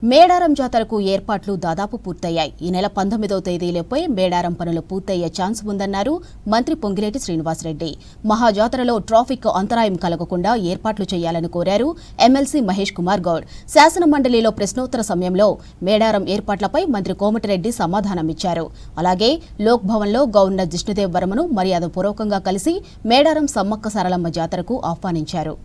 మేడారం జాతరకు ఏర్పాట్లు దాదాపు పూర్తయ్యాయి. ఈ నెల 19వ తేదీలోపే మేడారం పనులు పూర్తయ్యే ఛాన్స్ ఉందన్నారు మంత్రి పొంగిలేటి శ్రీనివాసరెడ్డి. మహాజాతరలో ట్రాఫిక్ అంతరాయం కలగకుండా ఏర్పాట్లు చేయాలని కోరారు ఎమ్మెల్సీ మహేష్ కుమార్ గౌడ్. శాసన మండలిలో ప్రశ్నోత్తర సమయంలో మేడారం ఏర్పాట్లపై మంత్రి కోమటిరెడ్డి సమాధానమిచ్చారు. అలాగే లోక్ భవన్లో గవర్నర్ జిష్ణుదేవ్ వర్మను మర్యాదపూర్వకంగా కలిసి మేడారం సమ్మక్క సారలమ్మ జాతరకు ఆహ్వానించారు.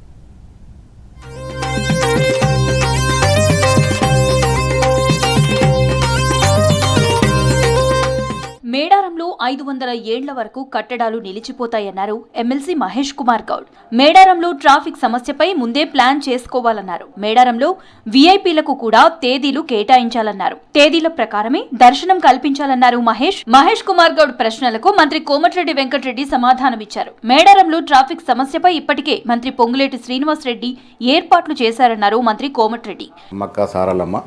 మేడారంలో 500 ఏళ్ల వరకు కట్టడాలు నిలిచిపోతాయన్నారు ఎమ్మెల్సీ మహేష్ కుమార్ గౌడ్. మేడారంలో ట్రాఫిక్ సమస్యపై ముందే ప్లాన్ చేసుకోవాలన్నారు. మేడారంలో వీఐపీలకు కూడా తేదీలు కేటాయించాలన్నారు. తేదీల ప్రకారమే దర్శనం కల్పించాలన్నారు మహేష్ కుమార్ గౌడ్ ప్రశ్నలకు మంత్రి కోమటిరెడ్డి వెంకటరెడ్డి సమాధానమిచ్చారు. మేడారంలో ట్రాఫిక్ సమస్యపై ఇప్పటికే మంత్రి పొంగులేటి శ్రీనివాసరెడ్డి ఏర్పాట్లు చేశారన్నారు మంత్రి కోమటిరెడ్డి. మక్కా సారలమ్మ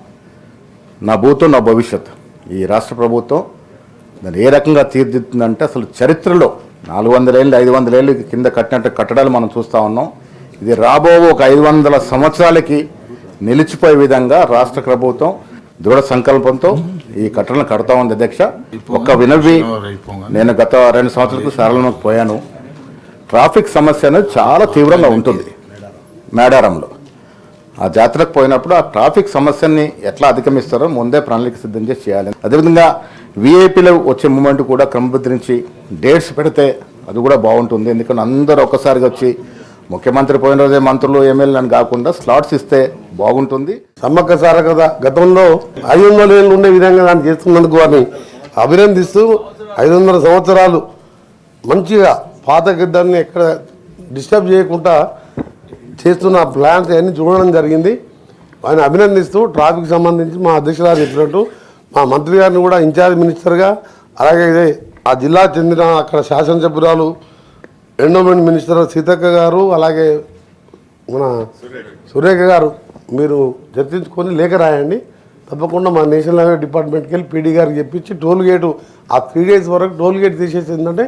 నా భూతం నా భవిష్యత్. ఈ రాష్ట్ర ప్రభుత్వం దాన్ని ఏ రకంగా తీర్చిదిద్దుతుందంటే అసలు చరిత్రలో 400 ఏళ్ళు 500 ఏళ్ళు కింద కట్టినట్టు కట్టడాలు మనం చూస్తూ ఉన్నాం. ఇది రాబో ఒక 500 సంవత్సరాలకి నిలిచిపోయే విధంగా రాష్ట్ర ప్రభుత్వం దృఢ సంకల్పంతో ఈ కట్టడలను కడతా ఉంది. అధ్యక్ష, ఒక్క వినవి నేను గత 2 సంవత్సరాలకు సారలమ్మకు పోయాను. ట్రాఫిక్ సమస్య అనేది చాలా తీవ్రంగా ఉంటుంది మేడారంలో. ఆ జాతరకు పోయినప్పుడు ఆ ట్రాఫిక్ సమస్యని ఎట్లా అధిగమిస్తారో ముందే ప్రణాళిక సిద్ధం చేసి చేయాలి. అదేవిధంగా వీఐపీలు వచ్చే మూమెంట్ కూడా క్రమబద్ధరించి డేట్స్ పెడితే అది కూడా బాగుంటుంది. ఎందుకంటే అందరూ ఒక్కసారిగా వచ్చి ముఖ్యమంత్రి పోయిన రోజే మంత్రులు ఎమ్మెల్యేలు అని కాకుండా స్లాట్స్ ఇస్తే బాగుంటుంది. సమ్మక్క సారక్క గతంలో 500 ఏళ్ళు ఉండే విధంగా దాన్ని చేస్తున్నందుకు వారిని అభినందిస్తూ 500 సంవత్సరాలు మంచిగా పాత గిద్దాన్ని ఎక్కడ డిస్టర్బ్ చేయకుండా చేస్తున్న ప్లాన్స్ అన్నీ చూడడం జరిగింది. ఆయన అభినందిస్తూ ట్రాఫిక్ సంబంధించి మా అధ్యక్షురాలు చెప్పినట్టు మా మంత్రి గారిని కూడా ఇన్ఛార్జ్ మినిస్టర్గా, అలాగే ఆ జిల్లా చెందిన అక్కడ శాసనసభ్యురాలు ఎండోమెంట్ మినిస్టర్ సీతక్క గారు, అలాగే మన సురేఖ గారు మీరు చర్చించుకొని లేఖ రాయండి. తప్పకుండా మా నేషనల్ హైవే డిపార్ట్మెంట్కి వెళ్ళి పీడీ గారికి చెప్పించి టోల్ గేటు ఆ 3 days వరకు టోల్ గేట్ తీసేసి ఏంటంటే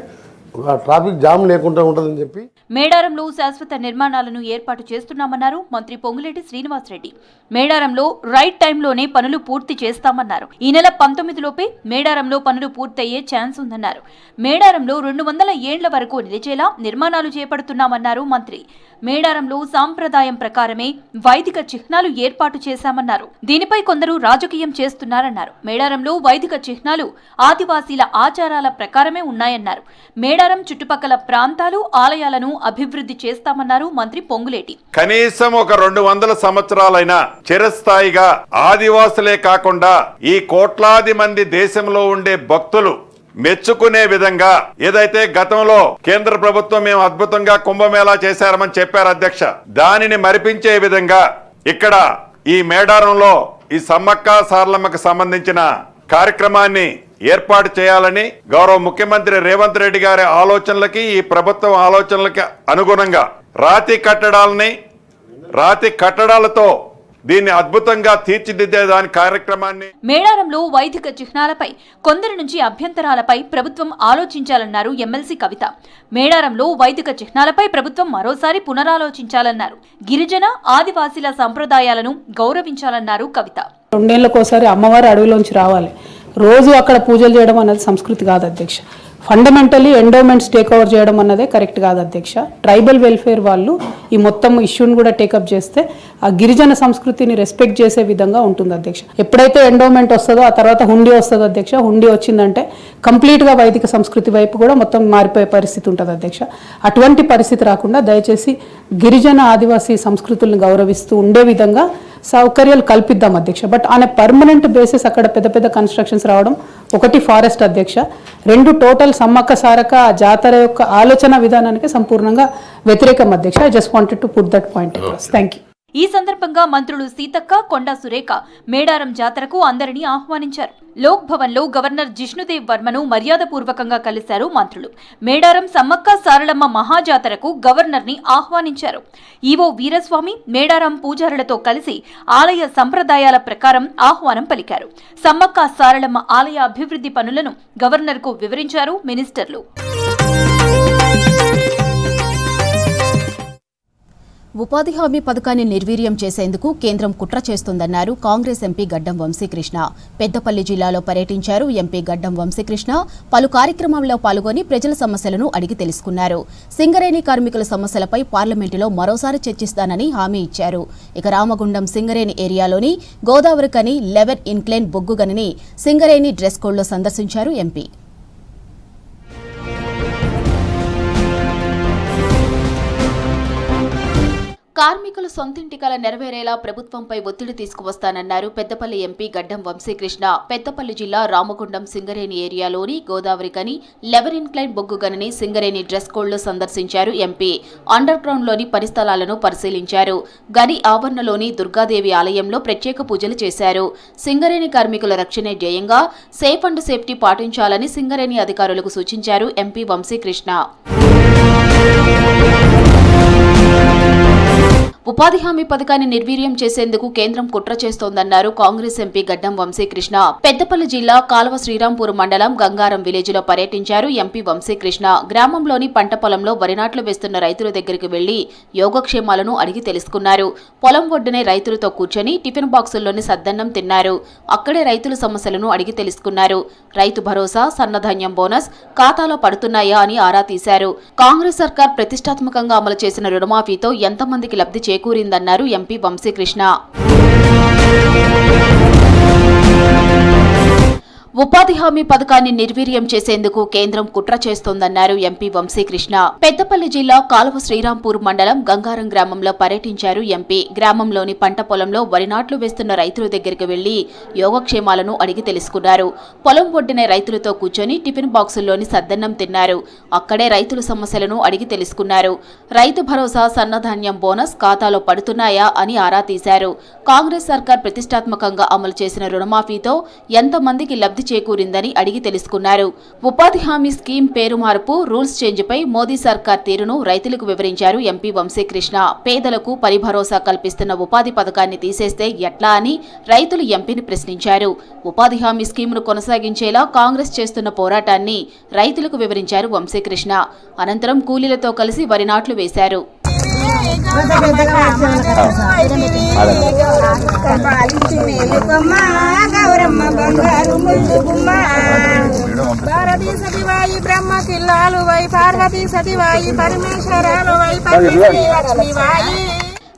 ట్రాఫిక్ జామ్ లేకుండా ఉంటుందని చెప్పి మేడారంలో శాశ్వత నిర్మాణాలను ఏర్పాటు చేస్తున్నామన్నారు మంత్రి పొంగులేటి శ్రీనివాసరెడ్డి. మేడారంలో రైట్ టైంలోనే పనులు పూర్తి చేస్తామన్నారు. ఈ నెల 19 లోపే మేడారంలో పనులు పూర్తయ్యే ఛాన్స్ ఉందన్నారు. మేడారంలో 200 ఏళ్ల వరకు నిలిచేలా నిర్మాణాలు చేపడుతున్నామన్నారు మంత్రి. మేడారంలో సాంప్రదాయం ప్రకారమే వైదిక చిహ్నాలు ఏర్పాటు చేశామన్నారు. దీనిపై కొందరు రాజకీయం చేస్తున్నారన్నారు. మేడారంలో వైదిక చిహ్నాలు ఆదివాసీల ఆచారాల ప్రకారమే ఉన్నాయన్నారు. మేడారం చుట్టుపక్కల ప్రాంతాలు ఆలయాలను అభివృద్ధి చేస్తామన్నారు మంత్రి పొంగులేటి. కనీసం ఒక 200 సంవత్సరాలైనా చిరస్థాయిగా ఆదివాసులే కాకుండా ఈ కోట్లాది మంది దేశంలో ఉండే భక్తులు మెచ్చుకునే విధంగా ఏదైతే గతంలో కేంద్ర ప్రభుత్వం మేము అద్భుతంగా కుంభమేళా చేశారని చెప్పారు అధ్యక్ష, దానిని మరిపించే విధంగా ఇక్కడ ఈ మేడారంలో ఈ సమ్మక్క సారలమ్మకు సంబంధించిన కార్యక్రమాన్ని ఏర్పాటు చేయాలని గౌరవ ముఖ్యమంత్రి రేవంత్ రెడ్డి గారి ఆలోచనలకి ఈ ప్రభుత్వం ఆలోచనలకి అనుగుణంగా రాతి కట్టడాలతో దీన్ని అద్భుతంగా తీర్చిదిద్దే దాని కార్యక్రమాన్ని మేడారంలో వైదిక చిహ్నాలపై కొందరి నుంచి అభ్యంతరాలపై ప్రభుత్వం ఆలోచించాలన్నారు ఎమ్మెల్సీ కవిత. మేడారంలో వైదిక చిహ్నాలపై ప్రభుత్వం మరోసారి పునరాలోచించాలన్నారు. గిరిజన ఆదివాసీల సంప్రదాయాలను గౌరవించాలన్నారు కవిత. 2 ఏళ్లకోసారి అమ్మవారి అడవిలోంచి రావాలి, రోజు అక్కడ పూజలు చేయడం అన్నది సంస్కృతి కాదు అధ్యక్ష. ఫండమెంటలీ ఎండోమెంట్స్ టేక్ ఓవర్ చేయడం అన్నదే కరెక్ట్ కాదు అధ్యక్ష. ట్రైబల్ వెల్ఫేర్ వాళ్ళు ఈ మొత్తం ఇష్యూని కూడా టేకప్ చేస్తే ఆ గిరిజన సంస్కృతిని రెస్పెక్ట్ చేసే విధంగా ఉంటుంది అధ్యక్ష. ఎప్పుడైతే ఎండోమెంట్ వస్తుందో ఆ తర్వాత హుండీ వస్తుందో అధ్యక్ష. హుండీ వచ్చిందంటే కంప్లీట్గా వైదిక సంస్కృతి వైపు కూడా మొత్తం మారిపోయే పరిస్థితి ఉంటుంది అధ్యక్ష. అటువంటి పరిస్థితి రాకుండా దయచేసి గిరిజన ఆదివాసీ సంస్కృతులను గౌరవిస్తూ ఉండే విధంగా సౌకర్యాలు కల్పిద్దాం అధ్యక్ష. But on a permanent basis అక్కడ పెద్ద పెద్ద కన్స్ట్రక్షన్స్ రావడం, 1 ఫారెస్ట్ అధ్యక్ష, 2 టోటల్ సమ్మక్క సారక్క జాతర యొక్క ఆలోచన విధానానికి సంపూర్ణంగా వ్యతిరేకం అధ్యక్ష. I just wanted to put that point across. Thank you. ఈ సందర్భంగా మంత్రులు సీతక్క, కొండా సురేఖ మేడారం జాతరకు అందరినీ ఆహ్వానించారు. లోక్ భవన్ లో గవర్నర్ జిష్ణుదేవ్ వర్మను మర్యాదపూర్వకంగా కలిశారు మంత్రులు. మేడారం సమ్మక్క సారలమ్మ మహాజాతరకు గవర్నర్ ని ఆహ్వానించారు. ఈవో వీరస్వామి మేడారం పూజారులతో కలిసి ఆలయ సంప్రదాయాల ప్రకారం ఆహ్వానం పలికారు. సమ్మక్క సారలమ్మ ఆలయ అభివృద్ధి పనులను గవర్నర్ కు వివరించారు మినిస్టర్లు. ఉపాధి హామీ పథకాన్ని నిర్వీర్యం చేసేందుకు కేంద్రం కుట్ర చేస్తోందన్నారు కాంగ్రెస్ ఎంపీ గడ్డం వంశీకృష్ణ. పెద్దపల్లి జిల్లాలో పర్యటించారు ఎంపీ గడ్డం వంశీకృష్ణ. పలు కార్యక్రమాల్లో పాల్గొని ప్రజల సమస్యలను అడిగి తెలుసుకున్నారు. సింగరేణి కార్మికుల సమస్యలపై పార్లమెంటులో మరోసారి చర్చిస్తానని హామీ ఇచ్చారు. ఇక రామగుండం సింగరేణి ఏరియాలోని గోదావరి కని 11 ఇన్క్లైన్ బొగ్గు గనిని సింగరేణి డ్రెస్ కోడ్లో సందర్శించారు ఎంపీ. కార్మికుల సొంతింటి కల నెరవేరేలా ప్రభుత్వంపై ఒత్తిడి తీసుకువస్తానన్నారు పెద్దపల్లి ఎంపీ గడ్డం వంశీకృష్ణ. పెద్దపల్లి జిల్లా రామగుండం సింగరేణి ఏరియాలోని గోదావరి కని 11 ఇన్క్లైన్ బొగ్గు గనిని సింగరేణి డ్రెస్ కోడ్లో సందర్శించారు ఎంపీ. అండర్ గ్రౌండ్లోని పరిస్థలాలను పరిశీలించారు. గని ఆవరణలోని దుర్గాదేవి ఆలయంలో ప్రత్యేక పూజలు చేశారు. సింగరేణి కార్మికుల రక్షణే ధ్యేయంగా సేఫ్ అండ్ సేఫ్టీ పాటించాలని సింగరేణి అధికారులకు సూచించారు ఎంపీ వంశీకృష్ణ. ఉపాధి హామీ పథకాన్ని నిర్వీర్యం చేసేందుకు కేంద్రం కుట్ర చేస్తోందన్నారు కాంగ్రెస్ ఎంపీ గడ్డం వంశీకృష్ణ. పెద్దపల్లి జిల్లా కాల్వ శ్రీరాంపూర్ మండలం గంగారం విలేజ్లో పర్యటించారు ఎంపీ వంశీకృష్ణ. గ్రామంలోని పంట పొలంలో వరి నాట్లు వేస్తున్న రైతుల దగ్గరికి వెళ్లి యోగక్షేమాలను అడిగి తెలుసుకున్నారు. పొలం ఒడ్డునే రైతులతో కూర్చొని టిఫిన్ బాక్సుల్లోని సద్దన్నం తిన్నారు. అక్కడే రైతుల సమస్యలను అడిగి తెలుసుకున్నారు. రైతు భరోసా, సన్నధాన్యం బోనస్ ఖాతాలో పడుతున్నాయా అని ఆరా తీశారు. కాంగ్రెస్ సర్కార్ ప్రతిష్టాత్మకంగా అమలు చేసిన రుణమాఫీతో ఎంతమందికి లబ్ధి చేకూరిందన్నారు ఎంపీ వంశీకృష్ణ. ఉపాధి హామీ పథకాన్ని నిర్వీర్యం చేసేందుకు కేంద్రం కుట్ర చేస్తోందన్నారు ఎంపీ వంశీకృష్ణ. పెద్దపల్లి జిల్లా కాలువ శ్రీరాంపూర్ మండలం గంగారం గ్రామంలో పర్యటించారు ఎంపీ. గ్రామంలోని పంట పొలంలో వరి నాట్లు వేస్తున్న రైతుల దగ్గరికి వెళ్లి యోగక్షేమాలను అడిగి తెలుసుకున్నారు. పొలం ఒడ్డునే రైతులతో కూర్చొని టిఫిన్ బాక్సుల్లోని సద్దన్నం తిన్నారు. అక్కడే రైతుల సమస్యలను అడిగి తెలుసుకున్నారు. రైతు భరోసా, సన్నధాన్యం బోనస్ ఖాతాలో పడుతున్నాయా అని ఆరా తీశారు. కాంగ్రెస్ సర్కార్ ప్రతిష్టాత్మకంగా అమలు చేసిన రుణమాఫీతో ఎంతమందికి లబ్ధి చేకూరిందని అడిగి తెలుసుకున్నారు. ఉపాధి హామీ స్కీమ్ పేరు మార్పు, రూల్స్ చేంజ్ పై మోదీ సర్కార్ తీరును రైతులకు వివరించారు ఎంపీ వంశీకృష్ణ. పేదలకు పని భరోసా కల్పిస్తున్న ఉపాధి పథకాన్ని తీసేస్తే ఎట్లా అని రైతులు ఎంపీని ప్రశ్నించారు. ఉపాధి హామీ స్కీమ్ను కొనసాగించేలా కాంగ్రెస్ చేస్తున్న పోరాటాన్ని రైతులకు వివరించారు వంశీకృష్ణ. అనంతరం కూలీలతో కలిసి వరి నాట్లు వేశారు. భారతీ సతివాయి బ్రహ్మ కిల్లాలు వై పార్వతీ సతివాయి పరమేశ్వరాలు వై లక్ష్మీవాయి.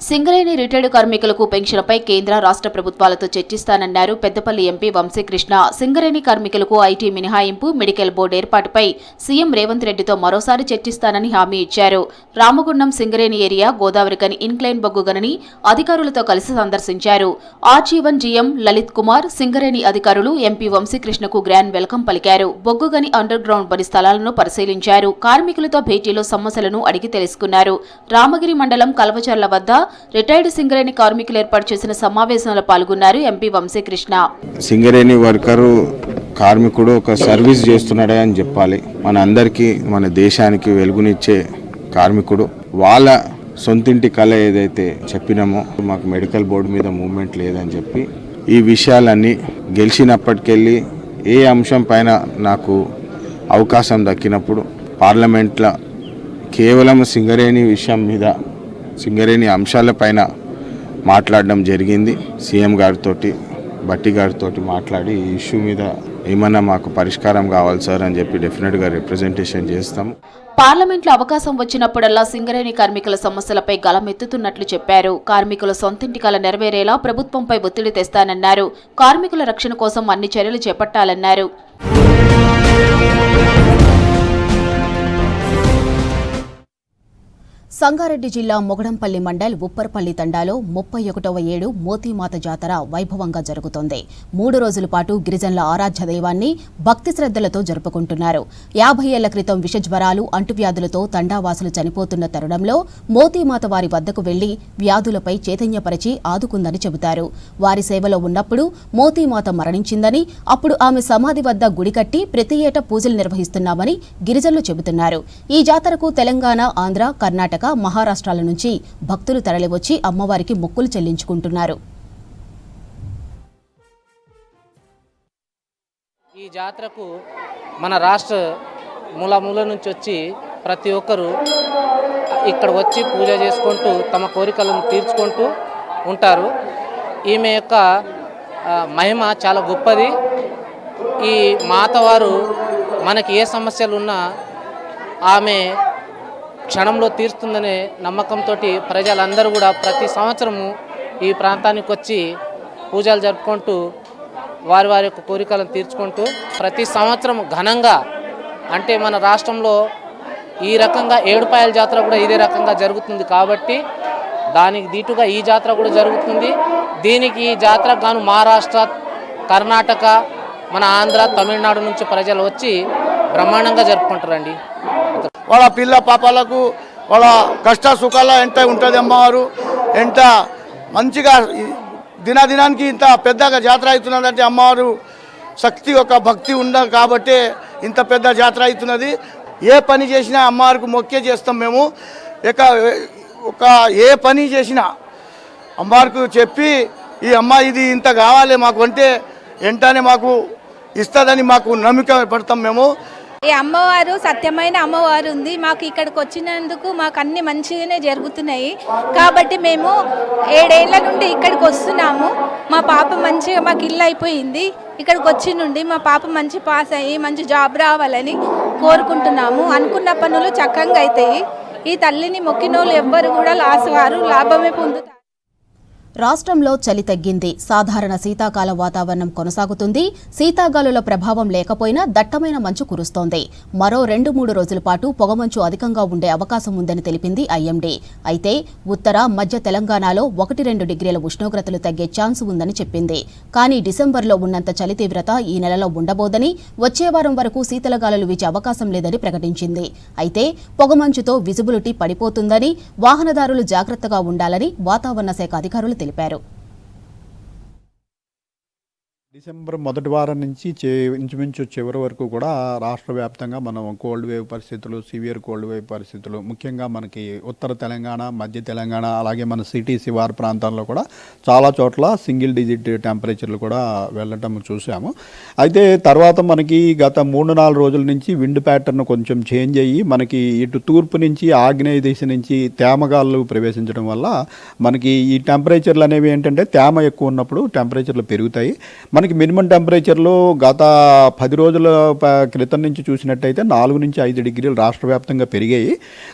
సింగరేణి రిటైర్డ్ కార్మికులకు పెన్షన్పై కేంద్ర రాష్ట్ర ప్రభుత్వాలతో చర్చిస్తానన్నారు పెద్దపల్లి ఎంపీ వంశీకృష్ణ. సింగరేణి కార్మికులకు ఐటీ మినహాయింపు, మెడికల్ బోర్డు ఏర్పాటుపై సీఎం రేవంత్ రెడ్డితో మరోసారి చర్చిస్తానని హామీ ఇచ్చారు. రామగుండం సింగరేణి ఏరియా గోదావరి కని ఇన్క్లైన్ బొగ్గు గనిని అధికారులతో కలిసి సందర్శించారు. ఆర్జీవన్ జీఎం లలిత్ కుమార్, సింగరేణి అధికారులు ఎంపీ వంశీకృష్ణకు గ్రాండ్ వెల్కమ్ పలికారు. బొగ్గు గని అండర్ గ్రౌండ్ పని స్థలాలను పరిశీలించారు. కార్మికులతో భేటీలో సమస్యలను అడిగి తెలుసుకున్నారు. రామగిరి మండలం కల్వచర్ల వద్ద రిటైర్డ్ సింగరేణి కార్మికులు ఏర్పాటు చేసిన సమావేశంలో పాల్గొన్నారు ఎంపీ వంశీకృష్ణ. సింగరేణి వర్కరు కార్మికుడు ఒక సర్వీస్ చేస్తున్నాడే అని చెప్పాలి. మన అందరికీ, మన దేశానికి వెలుగునిచ్చే కార్మికుడు. వాళ్ళ సొంతింటి కళ ఏదైతే చెప్పినామో, మాకు మెడికల్ బోర్డు మీద మూవ్మెంట్ లేదని చెప్పి ఈ విషయాలన్నీ గెలిచినప్పటికెళ్ళి ఏ అంశం పైన నాకు అవకాశం దక్కినప్పుడు పార్లమెంట్లో కేవలం సింగరేణి విషయం మీద, సింగరేణి అంశాలపైన మాట్లాడడం జరిగింది. సీఎం గారితో, బట్టి గారితో మాట్లాడి ఈ ఇష్యూ మీద ఏమన్నా మాకు పరిష్కారం కావాలి సార్ అని చెప్పి డెఫినెట్గా రిప్రజెంటేషన్ చేస్తాము. పార్లమెంట్లో అవకాశం వచ్చినప్పుడల్లా సింగరేణి కార్మికుల సమస్యలపై గళమెత్తుతున్నట్లు చెప్పారు. కార్మికుల సొంతింటి కల నెరవేరేలా ప్రభుత్వంపై ఒత్తిడి తెస్తానన్నారు. కార్మికుల రక్షణ కోసం అన్ని చర్యలు చేపట్టాలన్నారు. సంగారెడ్డి జిల్లా మొగడంపల్లి మండల్ ఉప్పర్పల్లి తండాలో 31వ ఏడు మోతీమాత జాతర వైభవంగా జరుగుతోంది. 3 రోజుల పాటు గిరిజనుల ఆరాధ్య దైవాన్ని భక్తి శ్రద్ధలతో జరుపుకుంటున్నారు. 50 ఏళ్ల క్రితం విషజ్వరాలు, అంటువ్యాధులతో తండావాసులు చనిపోతున్న తరుణంలో మోతీమాత వారి వద్దకు వెళ్లి వ్యాధులపై చైతన్యపరిచి ఆదుకుందని చెబుతారు. వారి సేవలో ఉన్నప్పుడు మోతీమాత మరణించిందని, అప్పుడు ఆమె సమాధి వద్ద గుడి కట్టి ప్రతి ఏటా పూజలు నిర్వహిస్తున్నామని గిరిజనులు చెబుతున్నారు. ఈ జాతరకు తెలంగాణ, ఆంధ్ర, కర్ణాటక, మహారాష్ట్రాల నుంచి భక్తులు తరలివచ్చి అమ్మవారికి మొక్కులు చెల్లించుకుంటున్నారు. ఈ జాతరకు మన రాష్ట్ర మూల నుంచి వచ్చి ప్రతి ఒక్కరూ ఇక్కడ వచ్చి పూజ చేసుకుంటూ తమ కోరికలను తీర్చుకుంటూ ఉంటారు. ఈమె యొక్క మహిమ చాలా గొప్పది. ఈ మాతవారు మనకి ఏ సమస్యలు ఉన్నా ఆమె క్షణంలో తీరుస్తుందనే నమ్మకంతో ప్రజలందరూ కూడా ప్రతి సంవత్సరము ఈ ప్రాంతానికి వచ్చి పూజలు జరుపుకుంటూ వారి వారి యొక్క కోరికలను తీర్చుకుంటూ ప్రతి సంవత్సరం ఘనంగా, అంటే మన రాష్ట్రంలో ఈ రకంగా ఏడుపాయల జాతర కూడా ఇదే రకంగా జరుగుతుంది కాబట్టి దానికి దీటుగా ఈ జాతర కూడా జరుగుతుంది. దీనికి ఈ జాతరకు గాను మహారాష్ట్ర, కర్ణాటక, మన ఆంధ్ర, తమిళనాడు నుంచి ప్రజలు వచ్చి బ్రహ్మాండంగా జరుపుకుంటారండి. వాళ్ళ పిల్ల పాపాలకు వాళ్ళ కష్ట సుఖాల ఎంత ఉంటుంది అమ్మవారు, ఎంత మంచిగా దినాదినానికి ఇంత పెద్దగా జాతర అవుతున్నదంటే అమ్మవారు శక్తి ఒక భక్తి ఉండదు కాబట్టి ఇంత పెద్ద జాతర అవుతున్నది. ఏ పని చేసినా అమ్మవారికి మొక్కే చేస్తాం మేము. ఒక ఏ పని చేసినా అమ్మవారికి చెప్పి ఈ అమ్మ ఇది ఇంత కావాలి మాకు అంటే వెంటనే మాకు ఇస్తుందని మాకు నమ్మకం పడతాం మేము. ఈ అమ్మవారు సత్యమైన అమ్మవారు ఉంది. మాకు ఇక్కడికి వచ్చినందుకు మాకు అన్ని మంచిగానే జరుగుతున్నాయి కాబట్టి మేము 7 ఏళ్ల నుండి ఇక్కడికి వస్తున్నాము. మా పాప మంచిగా మాకు ఇల్లు అయిపోయింది. ఇక్కడికి వచ్చి నుండి మా పాప మంచి పాస్ అయ్యి మంచి జాబ్ రావాలని కోరుకుంటున్నాము. అనుకున్న పనులు చక్కగా అవుతాయి. ఈ తల్లిని మొక్కినోళ్ళు ఎవ్వరు కూడా లాభమే పొందుతారు. రాష్ట్రంలో చలి తగ్గింది. సాధారణ శీతాకాల వాతావరణం కొనసాగుతుంది. శీతాగాలుల ప్రభావం లేకపోయినా దట్టమైన మంచు కురుస్తోంది. మరో 2-3 రోజుల పాటు పొగమంచు అధికంగా ఉండే అవకాశం ఉందని తెలిపింది ఐఎండీ. అయితే ఉత్తర మధ్య తెలంగాణలో 1-2 డిగ్రీల ఉష్ణోగ్రతలు తగ్గే ఛాన్స్ ఉందని చెప్పింది. కానీ డిసెంబర్లో ఉన్నంత చలి తీవ్రత ఈ నెలలో ఉండబోదని, వచ్చే వారం వరకు శీతలగాలులు వీచే అవకాశం లేదని ప్రకటించింది. అయితే పొగమంచుతో విజిబిలిటీ పడిపోతుందని, వాహనదారులు జాగ్రత్తగా ఉండాలని వాతావరణ శాఖ అధికారులు తెలిపారు. డిసెంబర్ మొదటి వారం నుంచి ఇంచుమించు చివరి వరకు కూడా రాష్ట్ర వ్యాప్తంగా మనం కోల్డ్ వేవ్ పరిస్థితులు, సివియర్ కోల్డ్ వేవ్ పరిస్థితులు, ముఖ్యంగా మనకి ఉత్తర తెలంగాణ, మధ్య తెలంగాణ, అలాగే మన సిటీ శివారు ప్రాంతాల్లో కూడా చాలా చోట్ల సింగిల్ డిజిట్ టెంపరేచర్లు కూడా వెళ్ళటం చూసాము. అయితే తర్వాత మనకి గత 3-4 రోజుల నుంచి విండ్ ప్యాటర్న్ కొంచెం చేంజ్ అయ్యి మనకి ఇటు తూర్పు నుంచి ఆగ్నేయ దిశ నుంచి తేమగాళ్ళు ప్రవేశించడం వల్ల మనకి ఈ టెంపరేచర్లు అనేవి ఏంటంటే తేమ ఎక్కువ ఉన్నప్పుడు టెంపరేచర్లు పెరుగుతాయి. మనకి మినిమం టెంపరేచర్లో గత 10 రోజుల క్రితం నుంచి చూసినట్టయితే 4-5 డిగ్రీలు రాష్ట్ర వ్యాప్తంగా పెరిగాయి.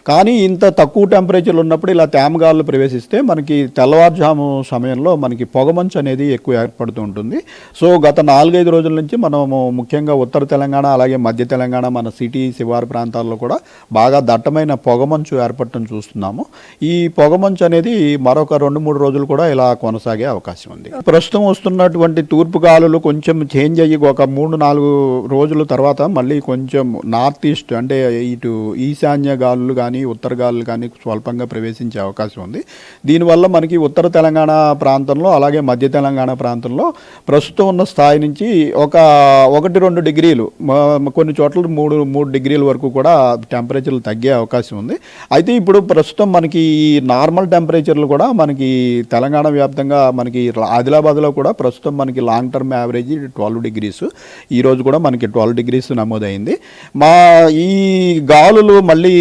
కానీ ఇంత తక్కువ టెంపరేచర్లు ఉన్నప్పుడు ఇలా తేమగాళ్ళు ప్రవేశిస్తే మనకి తెల్లవారుజాము సమయంలో మనకి పొగమంచు అనేది ఎక్కువ ఏర్పడుతూ ఉంటుంది. సో గత 4-5 రోజుల నుంచి మనము ముఖ్యంగా ఉత్తర తెలంగాణ, అలాగే మధ్య తెలంగాణ, మన సిటీ శివారు ప్రాంతాల్లో కూడా బాగా దట్టమైన పొగమంచు ఏర్పడటం చూస్తున్నాము. ఈ పొగమంచు అనేది మరొక 2-3 రోజులు కూడా ఇలా కొనసాగే అవకాశం ఉంది. ప్రస్తుతం వస్తున్నటువంటి తూర్పు గాలులు కొంచెం చేంజ్ అయ్యి ఒక 3-4 రోజుల తర్వాత మళ్ళీ కొంచెం నార్త్ ఈస్ట్ అంటే ఇటు ఈశాన్య గాలులు కానీ ఉత్తర గాలులు కానీ స్వల్పంగా ప్రవేశించే అవకాశం ఉంది. దీనివల్ల మనకి ఉత్తర తెలంగాణ ప్రాంతంలో, అలాగే మధ్య తెలంగాణ ప్రాంతంలో ప్రస్తుతం ఉన్న స్థాయి నుంచి ఒక 1-2 డిగ్రీలు, కొన్ని చోట్ల 3 డిగ్రీల వరకు కూడా టెంపరేచర్లు తగ్గే అవకాశం ఉంది. అయితే ఇప్పుడు ప్రస్తుతం మనకి నార్మల్ టెంపరేచర్లు కూడా మనకి తెలంగాణ వ్యాప్తంగా, మనకి ఆదిలాబాద్లో కూడా ప్రస్తుతం మనకి లాంగ్ టర్మ్ యావరేజ్ 12 డిగ్రీస్. ఈరోజు కూడా మనకి 12 డిగ్రీస్ నమోదైంది. ఈ గాలులు మళ్ళీ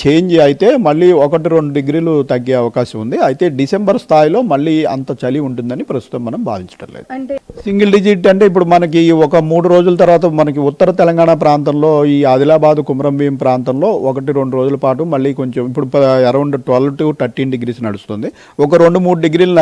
చేంజ్ అయితే మళ్ళీ 1-2 డిగ్రీలు తగ్గే అవకాశం ఉంది. అయితే డిసెంబర్ స్థాయిలో మళ్ళీ అంత చలి ఉంటుందని ప్రస్తుతం మనం భావించడం లేదు. సింగిల్ డిజిట్ అంటే ఇప్పుడు మనకి ఒక 3 రోజుల తర్వాత మనకి ఉత్తర తెలంగాణ ప్రాంతంలో, ఈ ఆదిలాబాద్, కుమ్రంభీం ప్రాంతంలో 1-2 రోజుల పాటు మళ్ళీ కొంచెం ఇప్పుడు అరౌండ్ 12-13 డిగ్రీస్ నడుస్తుంది. ఒక 2-3 డిగ్రీలు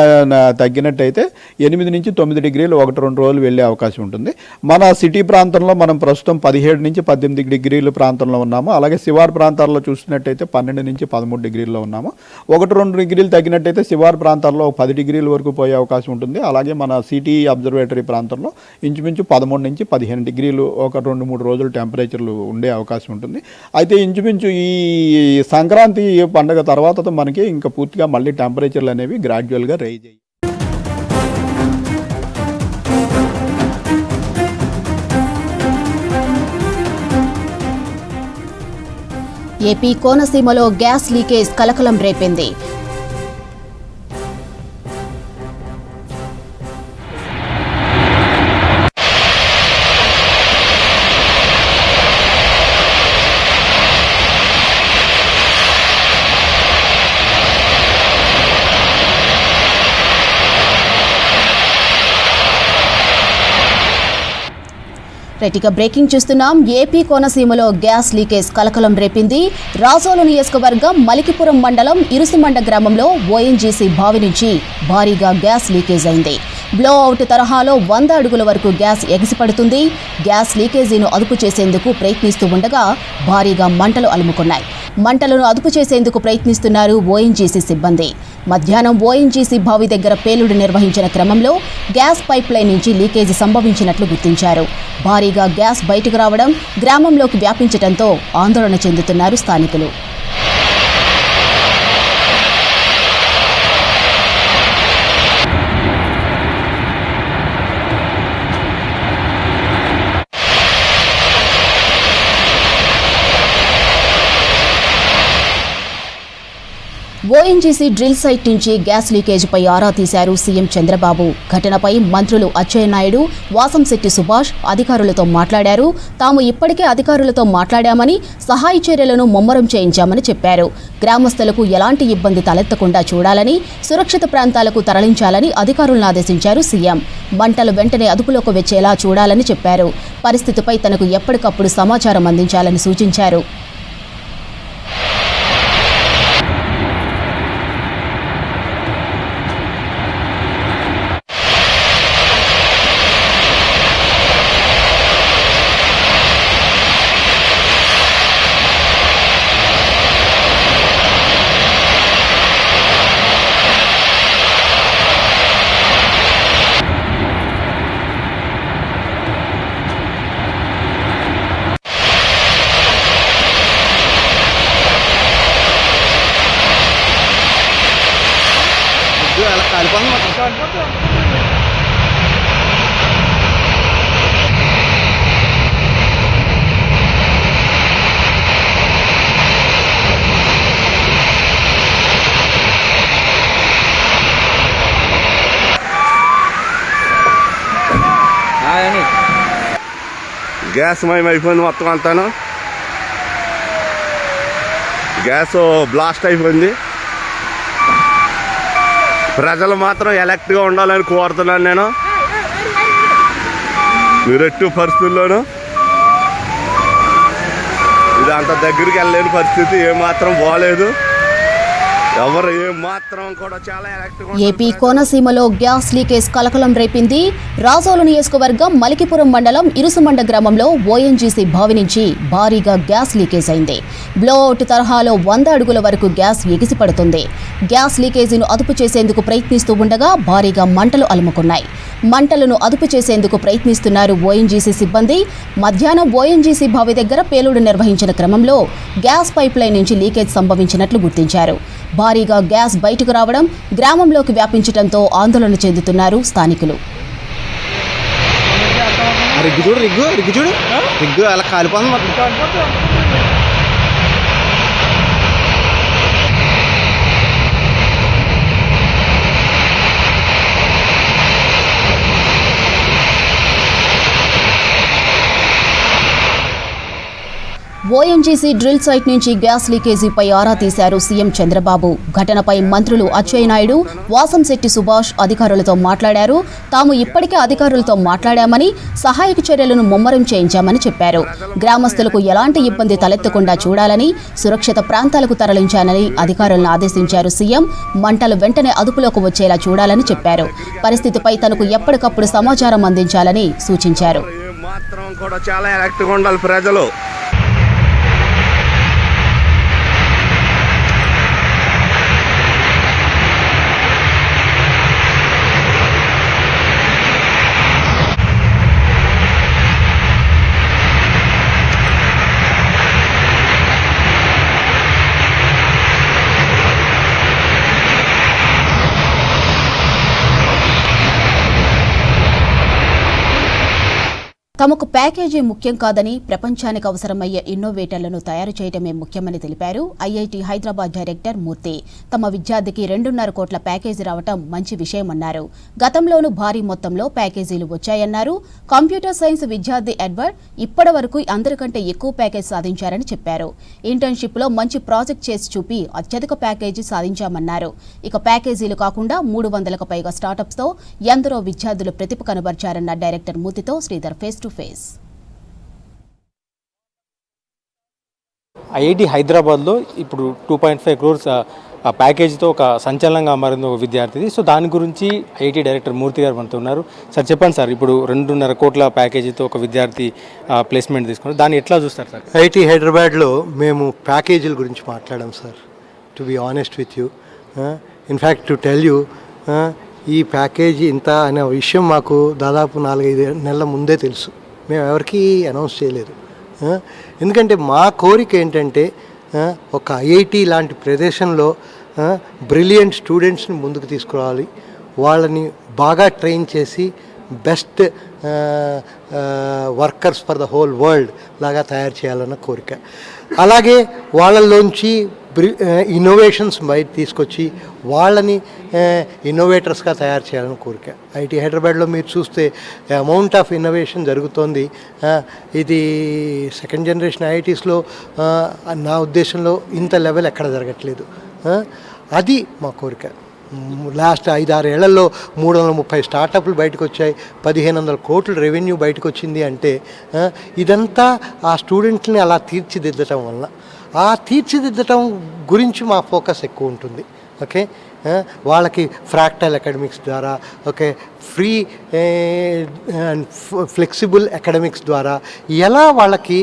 తగ్గినట్టయితే 8-9 డిగ్రీలు 1-2 రోజులు వెళ్ళే అవకాశం ఉంటుంది. మన సిటీ ప్రాంతంలో మనం ప్రస్తుతం 17-18 డిగ్రీల ప్రాంతంలో ఉన్నాము. అలాగే శివారు ప్రాంతాల్లో చూసినట్టయితే 12-13 డిగ్రీల్లో ఉన్నాము. 1-2 డిగ్రీలు తగ్గినట్టయితే శివారు ప్రాంతాల్లో 10 డిగ్రీల వరకు పోయే అవకాశం ఉంటుంది. అలాగే మన సిటీ అబ్జర్వేటరీ ప్రాంతంలో ఇంచుమించు 13-15 డిగ్రీలు ఒక 2-3 రోజులు టెంపరేచర్లు ఉండే అవకాశం ఉంటుంది. అయితే ఇంచుమించు ఈ సంక్రాంతి పండుగ తర్వాత మనకి ఇంకా పూర్తిగా మళ్ళీ టెంపరేచర్లు అనేవి గ్రాడ్యువల్గా రైజ్ అయ్యి ఏపీ కోనసీమలో గ్యాస్ లీకేజ్ కలకలం రేపింది. రైట్గా బ్రేకింగ్ చూస్తున్నాం. ఏపీ కోనసీమలో గ్యాస్ లీకేజ్ కలకలం రేపింది. రాజోలు నియోజకవర్గం మలికిపురం మండలం ఇరుసుమండ గ్రామంలో ఓఎన్జీసీ బావి నుంచి భారీగా గ్యాస్ లీకేజ్ అయింది. బ్లో అవుట్ తరహాలో 100 అడుగుల వరకు గ్యాస్ ఎగిసిపడుతుంది. గ్యాస్ లీకేజీను అదుపు చేసేందుకు ప్రయత్నిస్తూ ఉండగా భారీగా మంటలు అలుముకున్నాయి. మంటలను అదుపు చేసేందుకు ప్రయత్నిస్తున్నారు ఓఎన్జీసీ సిబ్బంది. మధ్యాహ్నం ఓఎన్జీసీ బావి దగ్గర పేలుడు నిర్వహించిన క్రమంలో గ్యాస్ పైప్ లైన్ నుంచి లీకేజీ సంభవించినట్లు గుర్తించారు. భారీగా గ్యాస్ బయటకు రావడం గ్రామంలోకి వ్యాపించడంతో ఆందోళన చెందుతున్నారు స్థానికులు. ఓఎన్జీసీ డ్రిల్ సైట్ నుంచి గ్యాస్ లీకేజీపై ఆరా తీశారు సీఎం చంద్రబాబు. ఘటనపై మంత్రులు అచ్చెన్నాయుడు, వాసంశెట్టి సుభాష్ అధికారులతో మాట్లాడారు. తాము ఇప్పటికే అధికారులతో మాట్లాడామని, సహాయ చర్యలను ముమ్మరం చేయించామని చెప్పారు. గ్రామస్తులకు ఎలాంటి ఇబ్బంది తలెత్తకుండా చూడాలని, సురక్షిత ప్రాంతాలకు తరలించాలని అధికారులను ఆదేశించారు సీఎం. మంటలు వెంటనే అదుపులోకి వచ్చేలా చూడాలని చెప్పారు. పరిస్థితిపై తనకు ఎప్పటికప్పుడు సమాచారం అందించాలని సూచించారు. గ్యాస్ మయమైపోయింది మొత్తం అంతాను. గ్యాస్ బ్లాస్ట్ అయిపోయింది. ప్రజలు మాత్రం ఎలక్ట్గా ఉండాలని కోరుతున్నాను నేను. మీరు ఎట్టి పరిస్థితుల్లోనూ ఇది అంత దగ్గరికి వెళ్ళలేని పరిస్థితి, ఏమాత్రం బాగలేదు. ఏపీ కోనసీమలో గ్యాస్ లీకేజ్ కలకలం రేపింది. రాజోలు నియోజకవర్గం మలికిపురం మండలం ఇరుసుమండ గ్రామంలో ఓఎన్జీసీ బావి నుంచి భారీగా గ్యాస్ లీకేజ్ అయింది. బ్లోఅవుట్ తరహాలో 100 అడుగుల వరకు గ్యాస్ ఎగిసిపడుతుంది. గ్యాస్ లీకేజీను అదుపు చేసేందుకు ప్రయత్నిస్తూ ఉండగా భారీగా మంటలు అలుముకున్నాయి. మంటలను అదుపు చేసేందుకు ప్రయత్నిస్తున్నారు ఓఎన్జీసీ సిబ్బంది. మధ్యాహ్నం ఓఎన్జీసీ బావి దగ్గర పేలుడు నిర్వహించిన క్రమంలో గ్యాస్ పైప్ లైన్ నుంచి లీకేజ్ సంభవించినట్లు గుర్తించారు. భారీగా గ్యాస్ బయటకు రావడం గ్రామంలోకి వ్యాపించడంతో ఆందోళన చెందుతున్నారు స్థానికులు. ఓఎన్జీసీ డ్రిల్ సైట్ నుంచి గ్యాస్ లీకేజీపై ఆరా తీశారు సీఎం చంద్రబాబు. ఘటనపై మంత్రులు అచ్చెన్నాయుడు, వాసంశెట్టి సుభాష్ అధికారులతో మాట్లాడారు. తాము ఇప్పటికే అధికారులతో మాట్లాడామని, సహాయక చర్యలను ముమ్మరం చేయించామని చెప్పారు. గ్రామస్తులకు ఎలాంటి ఇబ్బంది తలెత్తకుండా చూడాలని, సురక్షిత ప్రాంతాలకు తరలించాలని అధికారులను ఆదేశించారు సీఎం. మంటలు వెంటనే అదుపులోకి వచ్చేలా చూడాలని చెప్పారు. పరిస్థితిపై తనకు ఎప్పటికప్పుడు సమాచారం అందించాలని సూచించారు. తమకు ప్యాకేజీ ముఖ్యం కాదని, ప్రపంచానికి అవసరమయ్యే ఇన్నోవేటర్లను తయారు చేయడమే ముఖ్యమని తెలిపారు ఐఐటి హైదరాబాద్ డైరెక్టర్ మూర్తి. తమ విద్యార్థికి 2.5 కోట్ల ప్యాకేజీ రావటం మంచి విషయమన్నారు. గతంలోనూ భారీ మొత్తంలో ప్యాకేజీలు వచ్చాయన్నారు. కంప్యూటర్ సైన్స్ విద్యార్థి ఎడ్వర్డ్ ఇప్పటి వరకు అందరికంటే ఎక్కువ ప్యాకేజీ సాధించారని చెప్పారు. ఇంటర్న్షిప్లో మంచి ప్రాజెక్ట్ చేసి చూపి అత్యధిక ప్యాకేజీ సాధించామన్నారు. ఇక ప్యాకేజీలు కాకుండా 300కు పైగా స్టార్టప్స్తో ఎందరో విద్యార్థులు ప్రతిభ కనబర్చారన్న డైరెక్టర్ మూర్తితో Sridhar face to face. IIT హైదరాబాద్లో ఇప్పుడు 2.5 crores ప్యాకేజీతో ఒక సంచలనంగా మారింది ఒక విద్యార్థిది. సో దాని గురించి ఐఐటి డైరెక్టర్ మూర్తి గారు మనతో ఉన్నారు. సార్ చెప్పండి సార్, ఇప్పుడు 2.5 కోట్ల ప్యాకేజీతో ఒక విద్యార్థి ప్లేస్మెంట్ తీసుకున్నారు, దాన్ని ఎట్లా చూస్తారు సార్? ఐఐటి హైదరాబాద్లో మేము ప్యాకేజీల గురించి మాట్లాడాం sir. To be honest with you, in fact to tell you, ఈ ప్యాకేజీ ఇంత అనే విషయం మాకు దాదాపు 4-5 నెలల ముందే తెలుసు. మేము ఎవరికీ అనౌన్స్ చేయలేదు. ఎందుకంటే మా కోరిక ఏంటంటే ఒక ఐఐటి లాంటి ప్రదేశంలో బ్రిలియంట్ స్టూడెంట్స్ని ముందుకు తీసుకురావాలి, వాళ్ళని బాగా ట్రైన్ చేసి best workers for the whole world లాగా తయారు చేయాలన్న కోరిక. అలాగే వాళ్ళల్లోంచి ఇన్నోవేషన్స్ బయట తీసుకొచ్చి వాళ్ళని ఇన్నోవేటర్స్గా తయారు చేయాలని కోరిక. ఐఐటి హైదరాబాద్లో మీరు చూస్తే అమౌంట్ ఆఫ్ ఇన్నోవేషన్ జరుగుతోంది. ఇది సెకండ్ జనరేషన్ ఐఐటీస్లో నా ఉద్దేశంలో ఇంత లెవెల్ ఎక్కడ జరగట్లేదు. అది మా కోరిక. లాస్ట్ 5-6 ఏళ్లలో 330 స్టార్టప్లు బయటకు వచ్చాయి, 1500 కోట్ల రెవెన్యూ బయటకు వచ్చింది. అంటే ఇదంతా ఆ స్టూడెంట్ని అలా తీర్చిదిద్దటం వల్ల, ఆ తీర్చిదిద్దటం గురించి మా ఫోకస్ ఎక్కువ ఉంటుంది. ఓకే, వాళ్ళకి ఫ్రాక్టల్ అకాడమిక్స్ ద్వారా, okay, free and flexible academics ద్వారా ఎలా వాళ్ళకి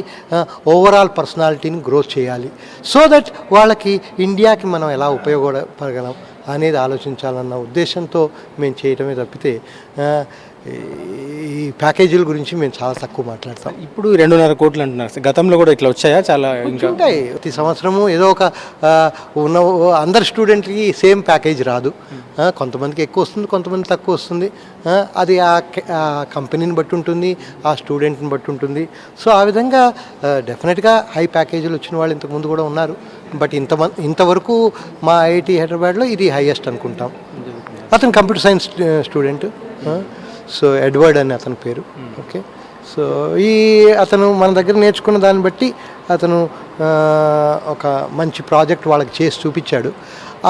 ఓవరాల్ పర్సనాలిటీని గ్రోత్ చేయాలి, సో దట్ వాళ్ళకి ఇండియాకి మనం ఎలా ఉపయోగపడగలం అనేది ఆలోచించాలన్న ఉద్దేశంతో మేము చేయటమే తప్పితే ఈ ప్యాకేజీల గురించి మేము చాలా తక్కువ మాట్లాడతాం. ఇప్పుడు 2.5 కోట్లు అంటున్నారు, గతంలో కూడా ఇట్లా వచ్చాయా? చాలా ఇంకా ఉంటాయి. ప్రతి సంవత్సరము ఏదో ఒక ఉన్న అందరు స్టూడెంట్కి సేమ్ ప్యాకేజ్ రాదు. కొంతమందికి ఎక్కువ వస్తుంది, కొంతమంది తక్కువ వస్తుంది. అది ఆ కంపెనీని బట్టి ఉంటుంది, ఆ స్టూడెంట్ని బట్టి ఉంటుంది. సో ఆ విధంగా డెఫినెట్గా హై ప్యాకేజీలు వచ్చిన వాళ్ళు ఇంతకుముందు కూడా ఉన్నారు. బట్ ఇంతవరకు మా ఐఐటి హైదరాబాద్లో ఇది హైయెస్ట్ అనుకుంటాం. అతను computer science student, so Edward అని అతని పేరు. ఓకే, సో అతను మన దగ్గర నేర్చుకున్న దాన్ని బట్టి అతను ఒక మంచి ప్రాజెక్ట్ వాళ్ళకి చేసి చూపించాడు.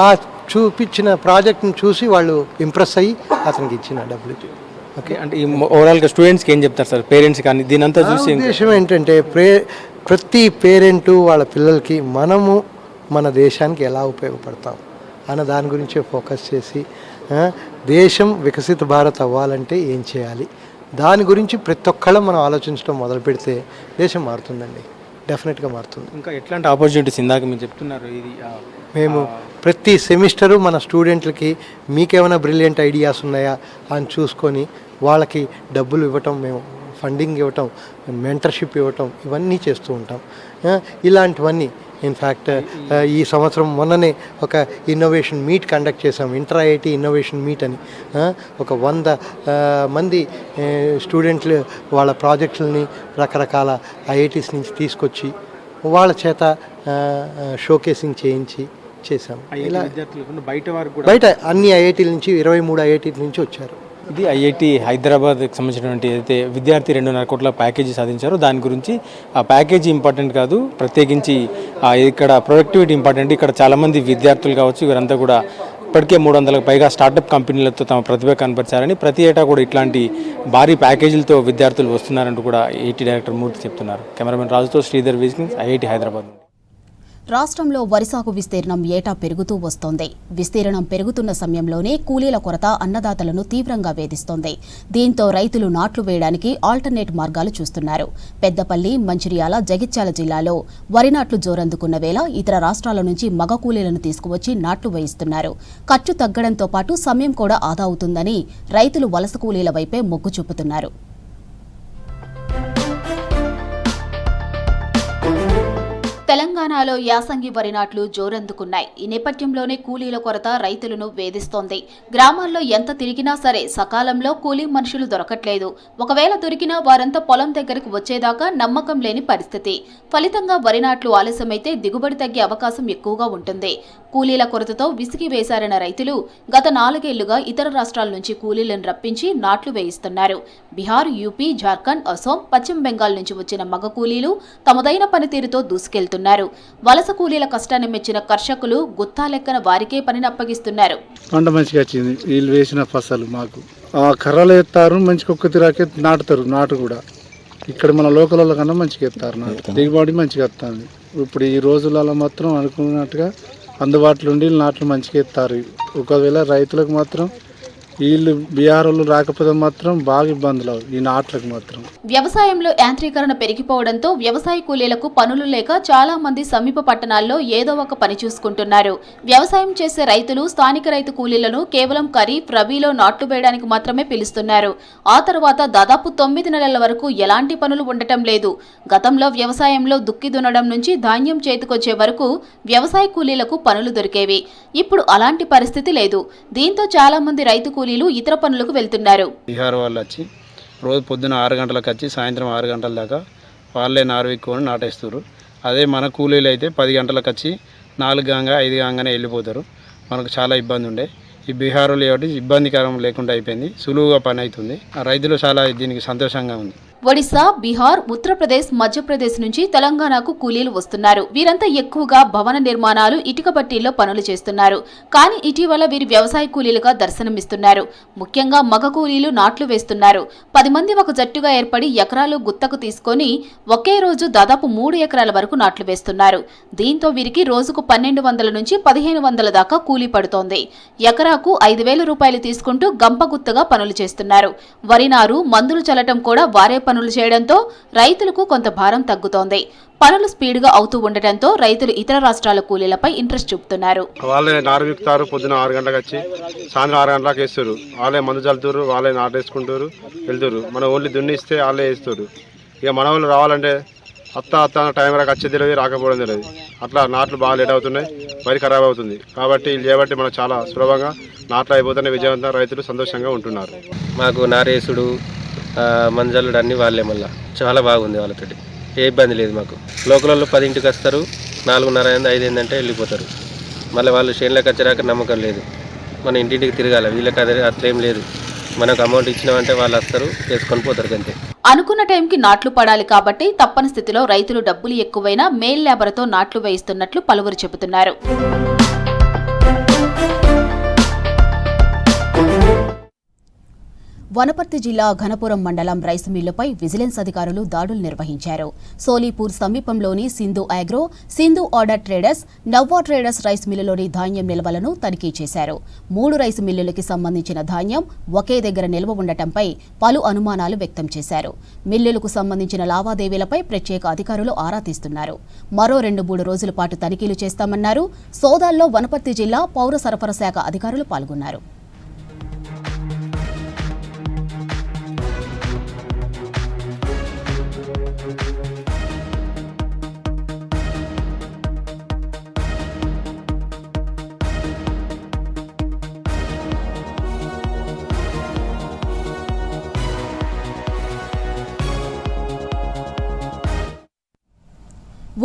ఆ చూపించిన ప్రాజెక్ట్ని చూసి వాళ్ళు ఇంప్రెస్ అయ్యి అతనికి ఇచ్చిన డబ్బులు. ఓకే, అంటే ఈ ఓవరాల్గా స్టూడెంట్స్కి ఏం చెప్తారు సార్, పేరెంట్స్ కానీ దీని అంతా చూసి? ఉద్దేశం ఏంటంటే ప్రతి పేరెంటు వాళ్ళ పిల్లలకి మనము మన దేశానికి ఎలా ఉపయోగపడతాం అన్న దాని గురించే ఫోకస్ చేసి, దేశం వికసిత భారత్ అవ్వాలంటే ఏం చేయాలి దాని గురించి ప్రతి ఒక్కళ్ళం మనం ఆలోచించడం మొదలు పెడితే దేశం మారుతుందండి, డెఫినెట్గా మారుతుంది. ఇంకా ఎట్లాంటి ఆపర్చునిటీస్ ఇందాక మీరు చెప్తున్నారు, ఇది మేము ప్రతి సెమిస్టరు మన స్టూడెంట్లకి మీకేమైనా బ్రిలియంట్ ఐడియాస్ ఉన్నాయా అని చూసుకొని వాళ్ళకి డబ్బులు ఇవ్వటం, మేము ఫండింగ్ ఇవ్వటం, మెంటర్షిప్ ఇవ్వటం, ఇవన్నీ చేస్తూ ఉంటాం. ఇలాంటివన్నీ ఇన్ఫ్యాక్ట్ ఈ సంవత్సరం మొన్ననే ఒక ఇన్నోవేషన్ మీట్ కండక్ట్ చేసాం, ఇంటర్ ఐఐటి ఇన్నోవేషన్ మీట్ అని. ఒక 100 మంది స్టూడెంట్లు వాళ్ళ ప్రాజెక్టులని రకరకాల ఐఐటీస్ నుంచి తీసుకొచ్చి వాళ్ళ చేత షోకేసింగ్ చేయించి చేసాం. ఇలా బయట అన్ని ఐఐటీల నుంచి 23 ఐఐటీల నుంచి వచ్చారు. ఇది ఐఐటి హైదరాబాద్కి సంబంధించినటువంటి ఏదైతే విద్యార్థి 2.5 కోట్ల ప్యాకేజీ సాధించారో దాని గురించి. ఆ ప్యాకేజీ ఇంపార్టెంట్ కాదు, ప్రత్యేకించి ఇక్కడ ప్రొడక్టివిటీ ఇంపార్టెంట్. ఇక్కడ చాలామంది విద్యార్థులు కావచ్చు, వీరంతా కూడా ఇప్పటికే 300లకు పైగా స్టార్టప్ కంపెనీలతో తమ ప్రతిభ కనపరిచారని, ప్రతి ఏటా కూడా ఇట్లాంటి భారీ ప్యాకేజీలతో విద్యార్థులు వస్తున్నారంటూ కూడా ఐఐటి డైరెక్టర్ మూర్తి చెప్తున్నారు. కెమెరామెన్ రాజుతో శ్రీధర్ విజ్ఞన్స్, ఐఐటి హైదరాబాద్. రాష్ట్రంలో వరి సాగు విస్తీర్ణం ఏటా పెరుగుతూ వస్తోంది. విస్తీర్ణం పెరుగుతున్న సమయంలోనే కూలీల కొరత అన్నదాతలను తీవ్రంగా వేధిస్తోంది. దీంతో రైతులు నాట్లు వేయడానికి ఆల్టర్నేట్ మార్గాలు చూస్తున్నారు. పెద్దపల్లి, మంచిర్యాల, జగిత్యాల జిల్లాలో వరి నాట్లు జోరందుకున్న వేళ ఇతర రాష్ట్రాల నుంచి మగ కూలీలను తీసుకువచ్చి నాట్లు వేయిస్తున్నారు. ఖర్చు తగ్గడంతో పాటు సమయం కూడా ఆదా అవుతుందని రైతులు వలస కూలీల వైపే మొగ్గు చూపుతున్నారు. తెలంగాణలో యాసంగి వరి నాట్లు జోరందుకున్నాయి. ఈ నేపథ్యంలోనే కూలీల కొరత రైతులను వేధిస్తోంది. గ్రామాల్లో ఎంత తిరిగినా సరే సకాలంలో కూలీ మనుషులు దొరకట్లేదు. ఒకవేళ దొరికినా వారంతా పొలం దగ్గరకు వచ్చేదాకా నమ్మకం లేని పరిస్థితి. ఫలితంగా వరి నాట్లు ఆలస్యమైతే దిగుబడి తగ్గే అవకాశం ఎక్కువగా ఉంటుంది. కూలీల కొరతతో విసిగి వేశారన్న రైతులు గత 4 ఏళ్లుగా ఇతర రాష్ట్రాల నుంచి కూలీలను రప్పించి నాట్లు వేయిస్తున్నారు. బీహార్, యూపీ, జార్ఖండ్, అసోం, పశ్చిమ బెంగాల్ నుంచి వచ్చిన మగ కూలీలు తమదైన పనితీరుతో దూసుకెళ్తున్నారు. వలస కూలీల కష్టాన్ని మెచ్చిన కర్షకులు గుత్తా లెక్కన వారికే పనిని అప్పగిస్తున్నారు. పంట మంచిగా వచ్చింది, వీళ్ళు వేసిన ఫసలు మాకు కర్రలు ఎత్తారు, మంచిగా ఒక్క తిరాకే నాటుతారు. నాటు కూడా ఇక్కడ మన లోకల్ వాళ్ళ కన్నా మంచిగా ఎత్తారు నాటు దిగుబడి మంచిగా వస్తుంది. ఇప్పుడు ఈ రోజులలో మాత్రం అనుకున్నట్టుగా అందుబాటులో ఉండి నాట్లు మంచిగా ఎత్తారు. ఒకవేళ రైతులకు మాత్రం వీళ్ళు బీహార్ వాళ్ళు రాకపోతే మాత్రం బాగా ఇబ్బందులు ఈ నాట్లకు మాత్రం. వ్యవసాయంలో యాంత్రీకరణ పెరిగిపోవడంతో వ్యవసాయ కూలీలకు పనులు లేక చాలా మంది సమీప పట్టణాల్లో ఏదో ఒక పని చూసుకుంటున్నారు. వ్యవసాయం చేసే రైతులు స్థానిక రైతు కూలీలను కేవలం ఖరీఫ్, రబీలో నాట్లు వేయడానికి మాత్రమే పిలుస్తున్నారు. ఆ తర్వాత దాదాపు 9 నెలల వరకు ఎలాంటి పనులు ఉండటం లేదు. గతంలో వ్యవసాయంలో దుక్కి దున్నడం నుంచి ధాన్యం చేతికొచ్చే వరకు వ్యవసాయ కూలీలకు పనులు దొరికేవి. ఇప్పుడు అలాంటి పరిస్థితి లేదు. దీంతో చాలా మంది రైతు కూలీలు ఇతర పనులకు వెళ్తున్నారు. బీహార్ వాళ్ళు వచ్చి రోజు పొద్దున 6 గంటలకు వచ్చి సాయంత్రం 6 గంటల దాకా వాళ్ళే నారు విక్కుని నాటేస్తారు. అదే మన కూలీలు అయితే 10 గంటలకు వచ్చి 4 గంగా 5 గంగానే వెళ్ళిపోతారు. మనకు చాలా ఇబ్బంది ఉండే. ఈ బీహార్ వాళ్ళు కాబట్టి ఇబ్బందికరం లేకుండా అయిపోయింది, సులువుగా పని అవుతుంది. రైతులు చాలా దీనికి సంతోషంగా ఉంది. ఒడిశా, బీహార్, ఉత్తరప్రదేశ్, మధ్యప్రదేశ్ నుంచి తెలంగాణకు కూలీలు వస్తున్నారు. వీరంతా ఎక్కువగా భవన నిర్మాణాలు, ఇటుక బట్టీల్లో పనులు చేస్తున్నారు. కానీ ఇటీవల వీరు వ్యవసాయ కూలీలుగా దర్శనమిస్తున్నారు. ముఖ్యంగా మగ కూలీలు నాట్లు వేస్తున్నారు. 10 మంది ఒక జట్టుగా ఏర్పడి ఎకరాలు గుత్తకు తీసుకొని ఒకే రోజు దాదాపు 3 ఎకరాల వరకు నాట్లు వేస్తున్నారు. దీంతో వీరికి రోజుకు 1200 నుంచి 1500 దాకా కూలీ పడుతోంది. ఎకరాకు 5000 రూపాయలు తీసుకుంటూ గంపగుత్తగా పనులు చేస్తున్నారు. వరి నారు, మందులు చల్లటం కూడా వారే పనులు చేయడంతో రైతులకు కొంత భారం తగ్గుతోంది. పనులు స్పీడ్గా అవుతూ ఉండటంతో రైతులు ఇతర రాష్ట్రాల కూలీలపై ఇంట్రెస్ట్ చూపుతున్నారు. వాళ్ళే నారు విక్కుతారు, పొద్దున 6 గంటలకు వచ్చి సాయంత్రం 6 గంటలకు వేస్తారు. వాళ్ళే మందు చల్లుతారు, వాళ్ళే నాటేసుకుంటారు, వెళ్తారు. మన ఓన్లీ దున్నిస్తే వాళ్ళే వేస్తారు. ఇక మన వాళ్ళు రావాలంటే అత్త టైం రాక వచ్చే తెలియదు, రాకపోవడం తెలియదు. అట్లా నాట్లు బాగా లేట్ అవుతున్నాయి, వరి ఖరాబ్ అవుతుంది. కాబట్టి వీళ్ళు చేయబట్టి మనకు చాలా సులభంగా నాట్లు అయిపోతున్నాయి. విజయవంతంగా రైతులు సంతోషంగా ఉంటున్నారు. మాకు నారేసుడు, మంజల్లుడు అన్నీ వాళ్ళే. మళ్ళీ చాలా బాగుంది వాళ్ళతోటి, ఏ ఇబ్బంది లేదు మాకు. లోకల్ వాళ్ళు 10ంటికి వస్తారు, 4:30 5 అంటే వెళ్ళిపోతారు. మళ్ళీ వాళ్ళు చేనులకు వచ్చేరాక నమ్మకం లేదు, మన ఇంటింటికి తిరగాలి. వీళ్ళకి అట్లేం లేదు, మనకు అమౌంట్ ఇచ్చినామంటే వాళ్ళు వస్తారు, చేసుకొని పోతారు అంతే. అనుకున్న టైంకి నాట్లు పడాలి కాబట్టి తప్పని స్థితిలో రైతులు డబ్బులు ఎక్కువైనా మేల్ లేబర్తో నాట్లు వేయిస్తున్నట్లు పలువురు చెబుతున్నారు. వనపర్తి జిల్లా ఘనపురం మండలం రైసు మిల్లుపై విజిలెన్స్ అధికారులు దాడులు నిర్వహించారు. సోలీపూర్ సమీపంలోని Sindhu agro, Sindhu order traders, నవ్వా ట్రేడర్స్ రైస్ మిల్లులోని ధాన్యం నిల్వలను తనిఖీ చేశారు. 3 రైసు మిల్లులకి సంబంధించిన ధాన్యం ఒకే దగ్గర నిల్వ ఉండటంపై పలు అనుమానాలు వ్యక్తం చేశారు. మిల్లులకు సంబంధించిన లావాదేవీలపై ప్రత్యేక అధికారులు ఆరా తీస్తున్నారు. మరో 2-3 రోజుల పాటు తనిఖీలు చేస్తామన్నారు. సోదాల్లో వనపర్తి జిల్లా పౌర సరఫరా శాఖ అధికారులు పాల్గొన్నారు.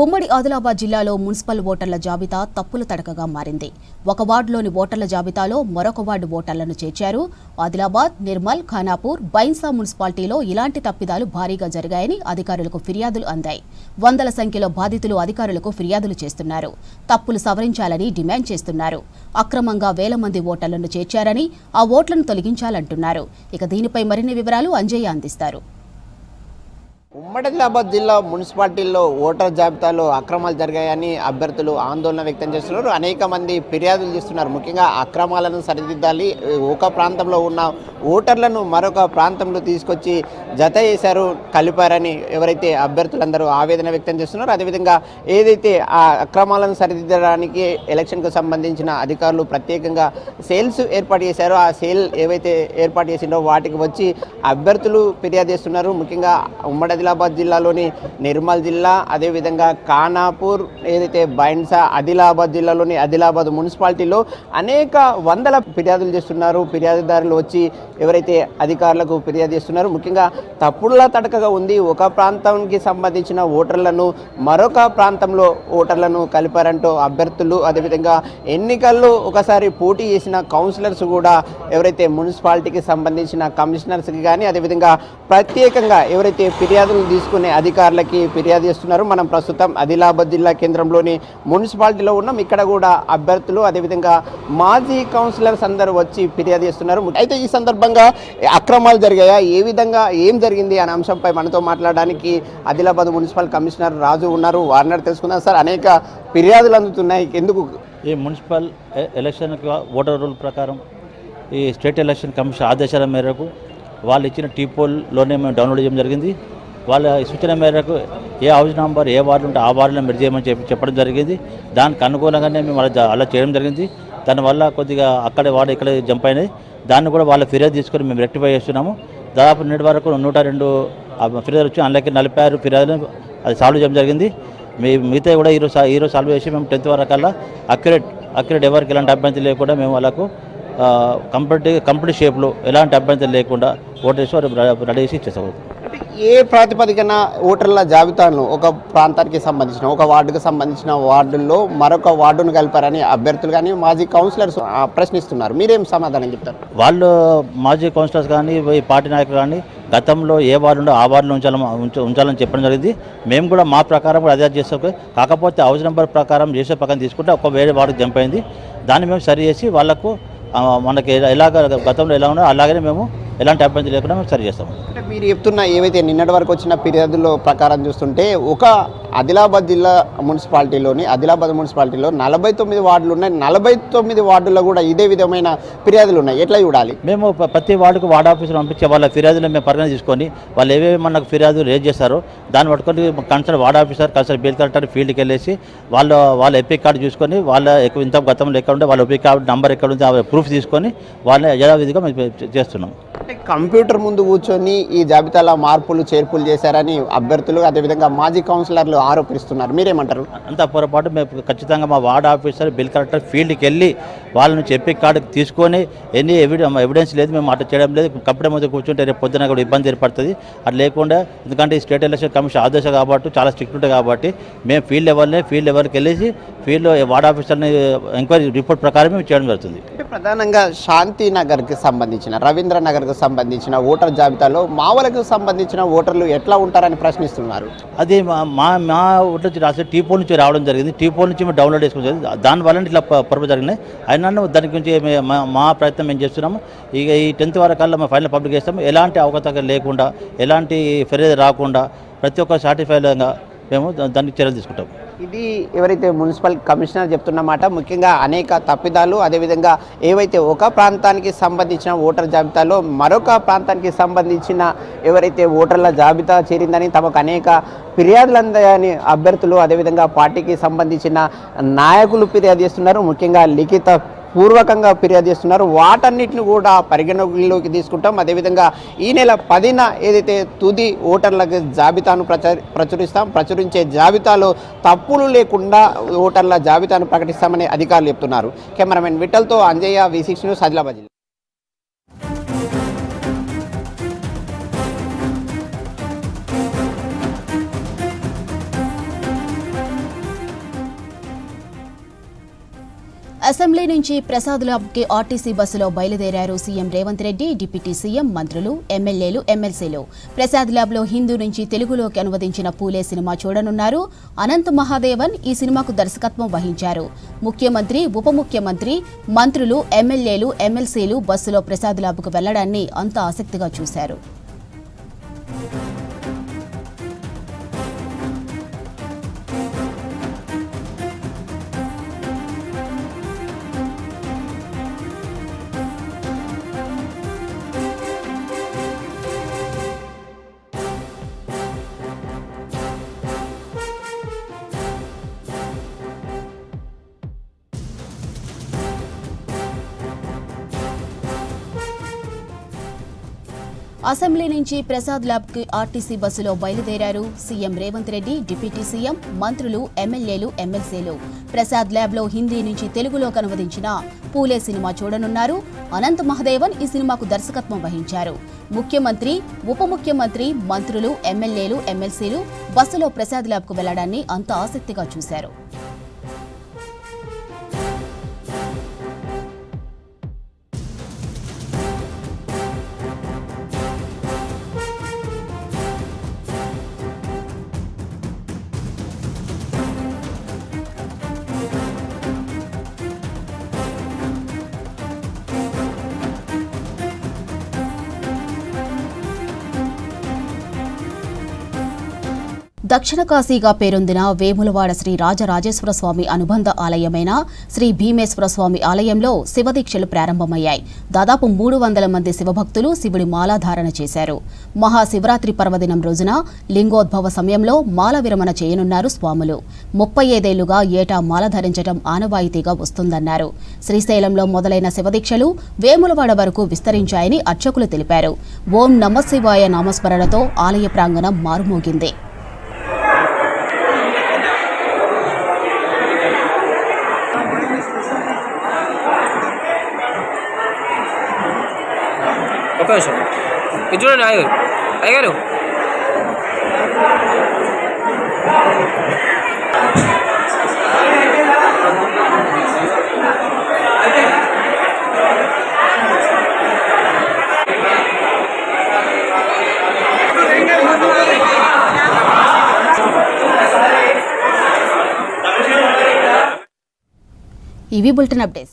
ఉమ్మడి ఆదిలాబాద్ జిల్లాలో మున్సిపల్ ఓటర్ల జాబితా తప్పుల తడకగా మారింది. ఒక వార్డులోని ఓటర్ల జాబితాలో మరొక వార్డు ఓటర్లను చేర్చారు. ఆదిలాబాద్, నిర్మల్, ఖానాపూర్, బైన్సా మున్సిపాలిటీలో ఇలాంటి తప్పిదాలు భారీగా జరిగాయని అధికారులకు ఫిర్యాదులు అందాయి. వందల సంఖ్యలో బాధితులు అధికారులకు ఫిర్యాదులు చేస్తున్నారు. తప్పులు సవరించాలని డిమాండ్ చేస్తున్నారు. అక్రమంగా వేల మంది ఓటర్లను చేర్చారని, ఆ ఓట్లను తొలగించాలంటున్నారు. ఇక దీనిపై మరిన్ని వివరాలు అంజయ్య అందిస్తారు. ఉమ్మడి ఆదిలాబాద్ జిల్లా మున్సిపాలిటీల్లో ఓటర్ జాబితాలో అక్రమాలు జరిగాయని అభ్యర్థులు ఆందోళన వ్యక్తం చేస్తున్నారు. అనేక మంది ఫిర్యాదులు చేస్తున్నారు. ముఖ్యంగా అక్రమాలను సరిదిద్దాలి, ఒక ప్రాంతంలో ఉన్న ఓటర్లను మరొక ప్రాంతంలో తీసుకొచ్చి జత చేశారు, కలిపారని ఎవరైతే అభ్యర్థులందరూ ఆవేదన వ్యక్తం చేస్తున్నారు. అదేవిధంగా ఏదైతే ఆ అక్రమాలను సరిదిద్దడానికి ఎలక్షన్కు సంబంధించిన అధికారులు ప్రత్యేకంగా సేల్స్ ఏర్పాటు చేశారో, ఆ సేల్ ఏవైతే ఏర్పాటు చేసిండో వాటికి వచ్చి అభ్యర్థులు ఫిర్యాదు చేస్తున్నారు. ముఖ్యంగా ఉమ్మడి ఆదిలాబాద్ జిల్లాలోని నిర్మల్ జిల్లా, అదేవిధంగా ఖానాపూర్, ఏదైతే బైన్సా, ఆదిలాబాద్ జిల్లాలోని ఆదిలాబాద్ మున్సిపాలిటీలో అనేక వందల ఫిర్యాదులు చేస్తున్నారు. ఫిర్యాదుదారులు వచ్చి ఎవరైతే అధికారులకు ఫిర్యాదు చేస్తున్నారు. ముఖ్యంగా తప్పుడుల తడకగా ఉంది. ఒక ప్రాంతానికి సంబంధించిన ఓటర్లను మరొక ప్రాంతంలో ఓటర్లను కలిపారంటూ అభ్యర్థులు, అదేవిధంగా ఎన్నికల్లో ఒకసారి పోటీ చేసిన కౌన్సిలర్స్ కూడా ఎవరైతే మున్సిపాలిటీకి సంబంధించిన కమిషనర్స్కి కానీ, అదేవిధంగా ప్రత్యేకంగా ఎవరైతే ఫిర్యాదు ఫిర్యాదులు తీసుకునే అధికారులకి ఫిర్యాదు చేస్తున్నారు. మనం ప్రస్తుతం ఆదిలాబాద్ జిల్లా కేంద్రంలోని మున్సిపాలిటీలో ఉన్నాం. ఇక్కడ కూడా అభ్యర్థులు అదేవిధంగా మాజీ కౌన్సిలర్స్ అందరూ వచ్చి ఫిర్యాదు చేస్తున్నారు. అయితే ఈ సందర్భంగా అక్రమాలు జరిగాయా, ఏ విధంగా ఏం జరిగింది అనే అంశంపై మనతో మాట్లాడడానికి ఆదిలాబాద్ మున్సిపల్ కమిషనర్ రాజు ఉన్నారు. వారిని తెలుసుకుందాం. సార్, అనేక ఫిర్యాదులు అందుతున్నాయి, ఎందుకు? ఈ మున్సిపల్ ఎలక్షన్ ఓటర్ రూల్ ప్రకారం ఈ స్టేట్ ఎలక్షన్ కమిషన్ ఆదేశాల మేరకు వాళ్ళు ఇచ్చిన టీపోల్లోనే మేము డౌన్లోడ్ చేయడం జరిగింది. వాళ్ళ సూచన మేరకు ఏ హౌస్ నెంబర్ ఏ వార్డు ఉంటే ఆ వార్డులో మెర్జ్ చేయమని చెప్పడం జరిగింది. దానికి అనుకూలంగానే మేము అలా చేయడం జరిగింది. దానివల్ల కొద్దిగా అక్కడే వాడు ఇక్కడ జంప్ అయినాయి. దాన్ని కూడా వాళ్ళ ఫిర్యాదు తీసుకొని మేము రెక్టిఫై చేస్తున్నాము. దాదాపు నేటి వరకు 102 ఫిర్యాదులు వచ్చి అందులోకి 46 ఫిర్యాదులు అది సాల్వ్ చేయడం జరిగింది. మిగతా కూడా ఈరోజు సాల్వ్ చేసి మేము 10th వరకల్లా అక్యురేట్ ఎవరికి ఎలాంటి అభ్యంతరం లేకుండా మేము వాళ్ళకు కంప్లీట్ షేప్లో ఎలాంటి అభ్యంతరం లేకుండా ఓటేసి రెడీ చేసి ఇచ్చేస్తాం. ఏ ప్రాతిపదికన ఓటర్ల జాబితాను ఒక ప్రాంతానికి సంబంధించిన ఒక వార్డుకు సంబంధించిన వార్డుల్లో మరొక వార్డును కలిపారని అభ్యర్థులు కానీ మాజీ కౌన్సిలర్స్ ప్రశ్నిస్తున్నారు. మీరేం సమాధానం చెప్తారు? వాళ్ళు మాజీ కౌన్సిలర్స్ కానీ పార్టీ నాయకులు కానీ గతంలో ఏ వార్డు ఉందో ఆ వార్డులో ఉంచాలని చెప్పడం జరిగింది. మేము కూడా మా ప్రకారం కూడా అదే చేస్తాం. కాకపోతే హౌస్ నెంబర్ ప్రకారం చేసే ప్రకారం తీసుకుంటే ఒక వేరే వార్డుకు జంప్ అయింది. దాన్ని మేము సరి చేసి వాళ్లకు మనకి ఎలాగ గతంలో ఎలా ఉన్నో అలాగనే మేము ఎలాంటి అభ్యంతరం లేకుండా మేము సరి చేస్తాము. అంటే మీరు చెప్తున్న ఏవైతే నిన్నటి వరకు వచ్చిన ఫిర్యాదుల ప్రకారం చూస్తుంటే ఒక ఆదిలాబాద్ జిల్లా ఆదిలాబాద్ మున్సిపాలిటీలో 49 వార్డులు ఉన్నాయి. 49 వార్డుల్లో కూడా ఇదే విధమైన ఫిర్యాదులు ఉన్నాయి. ఎట్లా చూడాలి? మేము ప్రతి వార్డుకు వార్డు ఆఫీసులు పంపించే వాళ్ళ ఫిర్యాదులు మేము పరిగణ తీసుకొని వాళ్ళు ఏవేవి మనకు ఫిర్యాదులు రేజ్ చేస్తారో దాన్ని పట్టుకొని concern ward officer bill collector ఫీల్డ్కి వెళ్ళేసి వాళ్ళ ఎపిక్ కార్డు చూసుకొని వాళ్ళ ఇంత గతంలో ఎక్కడ ఉంటే వాళ్ళ ఎపిక్ కార్డు నంబర్ ఎక్కడ ఉంది ప్రూఫ్ తీసుకొని వాళ్ళని యథావిధిగా మేము చేస్తున్నాం. అంటే కంప్యూటర్ ముందు కూర్చొని ఈ జాబితాలో మార్పులు చేర్పులు చేశారని అభ్యర్థులు అదేవిధంగా మాజీ కౌన్సిలర్లు ఆరోపిస్తున్నారు. మీరేమంటారు? అంత పొరపాటు. మేము ఖచ్చితంగా మా వార్డు ఆఫీసర్ బిల్ కలెక్టర్ ఫీల్డ్కి వెళ్ళి వాళ్ళ నుంచి ఎపిక్ కార్డు తీసుకొని ఎన్ని ఎవిడెన్స్ లేదు, మేము అట్లా చేయడం లేదు. కంప్యూటర్ ముందు కూర్చుంటే రేపు పొద్దున కూడా ఇబ్బంది ఏర్పడుతుంది. అది లేకుండా ఎందుకంటే ఈ స్టేట్ ఎలక్షన్ కమిషన్ ఆదేశం కాబట్టి చాలా స్ట్రిక్ట్ ఉంటుంది కాబట్టి మేము ఫీల్డ్ లెవెల్కి వెళ్ళేసి ఫీల్డ్లో వార్డు ఆఫీసర్ని ఎంక్వైరీ రిపోర్ట్ ప్రకారం మేము చేయడం జరుగుతుంది. అంటే ప్రధానంగా శాంతి నగర్కి సంబంధించిన రవీంద్ర నగర్కు సంబంధించిన ఓటర్ జాబితాలో మావలకు సంబంధించిన ఓటర్లు ఎట్లా ఉంటారని ప్రశ్నిస్తున్నారు. అది మా ఓటర్ నుంచి రాసే టీపోల్ నుంచి రావడం జరిగింది. టీపోల్ నుంచి మేము డౌన్లోడ్ చేసుకుని దానివల్ల ఇట్లా పొరపాటు జరిగినాయి. అయినా దాని గురించి మా ప్రయత్నం మేము చేస్తున్నాము. ఇక ఈ 10th వరకల్లా మేము ఫైనల్ పబ్లిక్ చేస్తాము. ఎలాంటి అవకతవకలు లేకుండా ఎలాంటి ఫిర్యాదు రాకుండా ప్రతి ఒక్క సాటిస్ఫైడ్గా మేము దానికి చర్యలు తీసుకుంటాం. ఇది ఎవరైతే మున్సిపల్ కమిషనర్ చెప్తున్నమాట. ముఖ్యంగా అనేక తప్పిదాలు అదేవిధంగా ఏవైతే ఒక ప్రాంతానికి సంబంధించిన ఓటర్ జాబితాలో మరొక ప్రాంతానికి సంబంధించిన ఎవరైతే ఓటర్ల జాబితా చేరిందని తమకు అనేక ఫిర్యాదులు అందాయని అభ్యర్థులు అదేవిధంగా పార్టీకి సంబంధించిన నాయకులు ఫిర్యాదు చేస్తున్నారు. ముఖ్యంగా లిఖిత పూర్వకంగా ఫిర్యాదు చేస్తున్నారు. వాటన్నిటిని కూడా పరిగణలోకి తీసుకుంటాం. అదేవిధంగా ఈ నెల 10న ఏదైతే తుది ఓటర్ల జాబితాను ప్రచురించే జాబితాలో తప్పులు లేకుండా ఓటర్ల జాబితాను ప్రకటిస్తామని అధికారులు చెప్తున్నారు. కెమెరామెన్ విఠల్తో అంజయ్య, V6 న్యూస్, ఆదిలాబాద్ జిల్లా. అసెంబ్లీ నుంచి ప్రసాద్ ల్యాబ్కి ఆర్టీసీ బస్సులో బయలుదేరారు CM Revanth Reddy, deputy CM, మంత్రులు, ఎమ్మెల్యేలు, ఎమ్మెల్సీలు. ప్రసాద్ ల్యాబ్లో హిందూ నుంచి తెలుగులోకి అనువదించిన పూలే సినిమా చూడనున్నారు. అనంత్ మహాదేవన్ ఈ సినిమాకు దర్శకత్వం వహించారు. ముఖ్యమంత్రి, ఉప ముఖ్యమంత్రి, మంత్రులు, ఎమ్మెల్యేలు, ఎమ్మెల్సీలు బస్సులో ప్రసాద్ ల్యాబ్కు వెళ్లడాన్ని అంత ఆసక్తిగా చూశారు. అసెంబ్లీ నుంచి ప్రసాద్ ల్యాబ్కి ఆర్టీసీ బస్సులో బయలుదేరారు CM Revanth Reddy, deputy CM, మంత్రులు, ఎమ్మెల్యేలు, ఎమ్మెల్సీలు. ప్రసాద్ ల్యాబ్లో హిందీ నుంచి తెలుగులోకి అనువదించిన పూలే సినిమా చూడనున్నారు. అనంత్ మహాదేవన్ ఈ సినిమాకు దర్శకత్వం వహించారు. ముఖ్యమంత్రి, ఉప ముఖ్యమంత్రి, మంత్రులు, ఎమ్మెల్యేలు, ఎమ్మెల్సీలు బస్సులో ప్రసాద్ ల్యాబ్కు వెళ్లడాన్ని అంత ఆసక్తిగా చూశారు. దక్షిణ కాశీగా పేరొందిన వేములవాడ శ్రీ రాజరాజేశ్వర స్వామి అనుబంధ ఆలయమైన శ్రీ భీమేశ్వర స్వామి ఆలయంలో శివదీక్షలు ప్రారంభమయ్యాయి. దాదాపు 300 మంది శివభక్తులు శివుడి మాలాధారణ చేశారు. మహాశివరాత్రి పర్వదినం రోజున లింగోద్భవ సమయంలో మాల విరమణ చేయనున్నారు స్వాములు. 35 ఏళ్లుగా ఏటా మాల ధరించడం ఆనవాయితీగా వస్తుందన్నారు. శ్రీశైలంలో మొదలైన శివదీక్షలు వేములవాడ వరకు విస్తరించాయని అర్చకులు తెలిపారు. ఓం నమశివాయ నామస్మరణతో ఆలయ ప్రాంగణం మారుమోగింది. ఒక నిమిషం ఇది చూడండి అయ్యగారు ఇవి బులెటిన్ అప్డేట్స్.